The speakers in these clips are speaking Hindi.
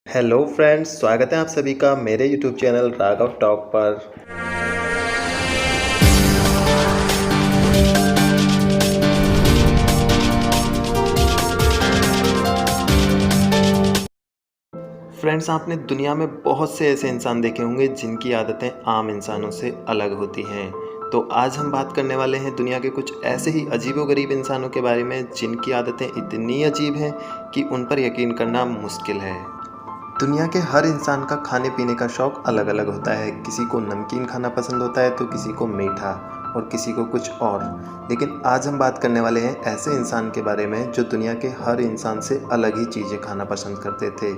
हेलो फ्रेंड्स, स्वागत है आप सभी का मेरे यूट्यूब चैनल राघव टॉक पर। फ्रेंड्स, आपने दुनिया में बहुत से ऐसे इंसान देखे होंगे जिनकी आदतें आम इंसानों से अलग होती हैं। तो आज हम बात करने वाले हैं दुनिया के कुछ ऐसे ही अजीबोगरीब इंसानों के बारे में जिनकी आदतें इतनी अजीब हैं कि उन पर यकीन करना मुश्किल है। दुनिया के हर इंसान का खाने पीने का शौक़ अलग अलग होता है। किसी को नमकीन खाना पसंद होता है तो किसी को मीठा और किसी को कुछ और। लेकिन आज हम बात करने वाले हैं ऐसे इंसान के बारे में जो दुनिया के हर इंसान से अलग ही चीज़ें खाना पसंद करते थे।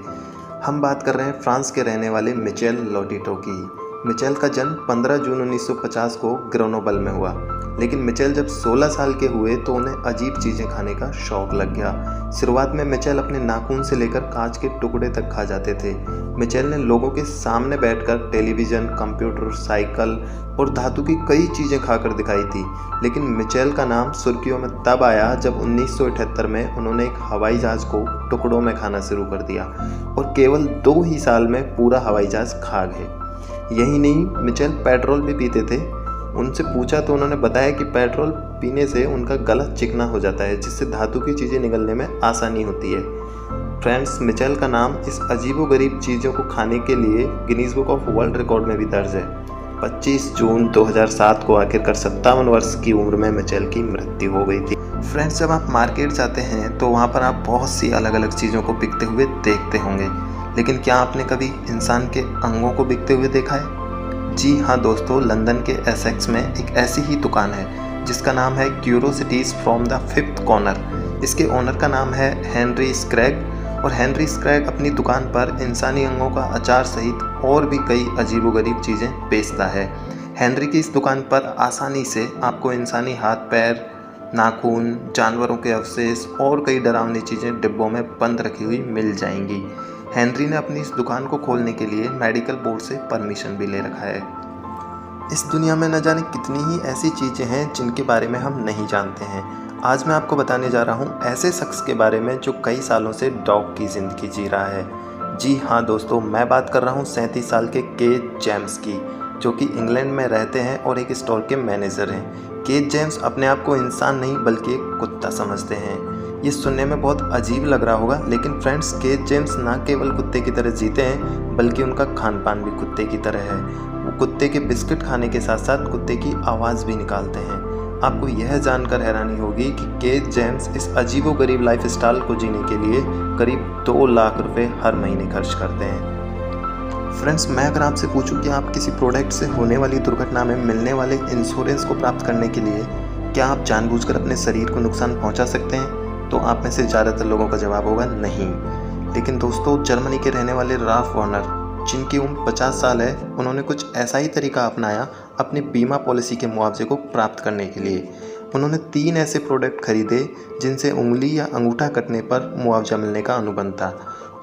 हम बात कर रहे हैं फ्रांस के रहने वाले मिचेल लोटिटो की। मिचेल का जन्म 15 जून 1950 को ग्रेनोबल में हुआ। लेकिन मिचेल जब 16 साल के हुए तो उन्हें अजीब चीज़ें खाने का शौक़ लग गया। शुरुआत में मिचेल अपने नाखून से लेकर कांच के टुकड़े तक खा जाते थे। मिचेल ने लोगों के सामने बैठकर टेलीविज़न, कंप्यूटर, साइकिल और धातु की कई चीज़ें खाकर दिखाई थी। लेकिन मिचेल का नाम सुर्खियों में तब आया जब 1978 में उन्होंने एक हवाई जहाज़ को टुकड़ों में खाना शुरू कर दिया और केवल 2 ही साल में पूरा हवाई जहाज़ खा गए। यही नहीं, मिचेल पेट्रोल भी पीते थे। उनसे पूछा तो उन्होंने बताया कि पेट्रोल पीने से उनका गला चिकना हो जाता है, जिससे धातु की चीज़ें निगलने में आसानी होती है। फ्रेंड्स, मिचेल का नाम इस अजीबोगरीब चीज़ों को खाने के लिए Guinness book of world record में भी दर्ज है। 25 जून 2007 को आखिरकार 57 वर्ष की उम्र में मिचेल की मृत्यु हो गई थी। फ्रेंड्स, जब आप मार्केट जाते हैं तो वहाँ पर आप बहुत सी अलग अलग चीज़ों को बिकते हुए देखते होंगे, लेकिन क्या आपने कभी इंसान के अंगों को बिकते हुए देखा है? जी हाँ दोस्तों, लंदन के एसेक्स में एक ऐसी ही दुकान है जिसका नाम है क्यूरोसिटीज़ फ्रॉम द फिफ्थ कॉर्नर। इसके ओनर का नाम है हेनरी स्क्रैग और हेनरी स्क्रैग अपनी दुकान पर इंसानी अंगों का अचार सहित और भी कई अजीबोगरीब चीज़ें बेचता है। हेनरी की इस दुकान पर आसानी से आपको इंसानी हाथ पैर, नाखून, जानवरों के अवशेष और कई डरावनी चीज़ें डिब्बों में बंद रखी हुई मिल जाएंगी। हेनरी ने अपनी इस दुकान को खोलने के लिए मेडिकल बोर्ड से परमिशन भी ले रखा है। इस दुनिया में न जाने कितनी ही ऐसी चीज़ें हैं जिनके बारे में हम नहीं जानते हैं। आज मैं आपको बताने जा रहा हूँ ऐसे शख्स के बारे में जो कई सालों से डॉग की ज़िंदगी जी रहा है। जी हाँ दोस्तों, मैं बात कर रहा हूँ 37 साल के केथ जेम्स की, जो कि इंग्लैंड में रहते हैं और एक स्टोर के मैनेजर हैं। केथ जेम्स अपने आप को इंसान नहीं बल्कि एक कुत्ता समझते हैं। ये सुनने में बहुत अजीब लग रहा होगा, लेकिन फ्रेंड्स, केथ जेम्स ना केवल कुत्ते की तरह जीते हैं बल्कि उनका खान पान भी कुत्ते की तरह है। वो कुत्ते के बिस्किट खाने के साथ साथ कुत्ते की आवाज़ भी निकालते हैं। आपको यह जानकर हैरानी होगी कि केथ जेम्स इस अजीबोगरीब लाइफस्टाइल को जीने के लिए करीब 2 लाख रुपए हर महीने खर्च करते हैं। फ्रेंड्स, मैं अगर आपसे पूछूं कि आप किसी प्रोडक्ट से होने वाली दुर्घटना में मिलने वाले इंश्योरेंस को प्राप्त करने के लिए क्या आप जानबूझकर अपने शरीर को नुकसान पहुंचा सकते हैं, तो आप में से ज़्यादातर लोगों का जवाब होगा नहीं। लेकिन दोस्तों, जर्मनी के रहने वाले राल्फ वार्नर, जिनकी उम्र 50 साल है, उन्होंने कुछ ऐसा ही तरीका अपनाया अपनी बीमा पॉलिसी के मुआवजे को प्राप्त करने के लिए। उन्होंने 3 ऐसे प्रोडक्ट खरीदे जिनसे उंगली या अंगूठा कटने पर मुआवजा मिलने का अनुबंध था,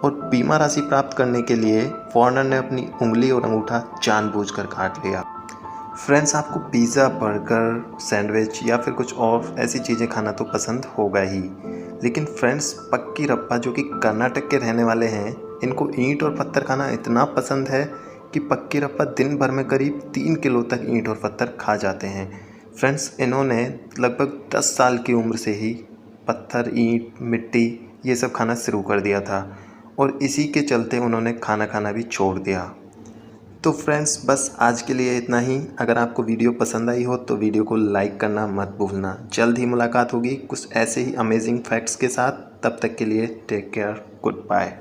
और बीमा राशि प्राप्त करने के लिए वार्नर ने अपनी उंगली और अंगूठा जानबूझकर काट लिया। फ्रेंड्स, आपको पिज़्ज़ा, बर्गर, सैंडविच या फिर कुछ और ऐसी चीज़ें खाना तो पसंद होगा ही, लेकिन फ्रेंड्स, पक्की रप्पा जो कि कर्नाटक के रहने वाले हैं, इनको ईंट और पत्थर खाना इतना पसंद है कि पक्की रप्पा दिन भर में करीब 3 किलो तक ईंट और पत्थर खा जाते हैं। फ्रेंड्स, इन्होंने लगभग 10 साल की उम्र से ही पत्थर, ईंट, मिट्टी ये सब खाना शुरू कर दिया था और इसी के चलते उन्होंने खाना खाना भी छोड़ दिया। तो फ्रेंड्स, बस आज के लिए इतना ही। अगर आपको वीडियो पसंद आई हो तो वीडियो को लाइक करना मत भूलना। जल्द ही मुलाकात होगी कुछ ऐसे ही अमेजिंग फैक्ट्स के साथ। तब तक के लिए टेक केयर, गुड बाय।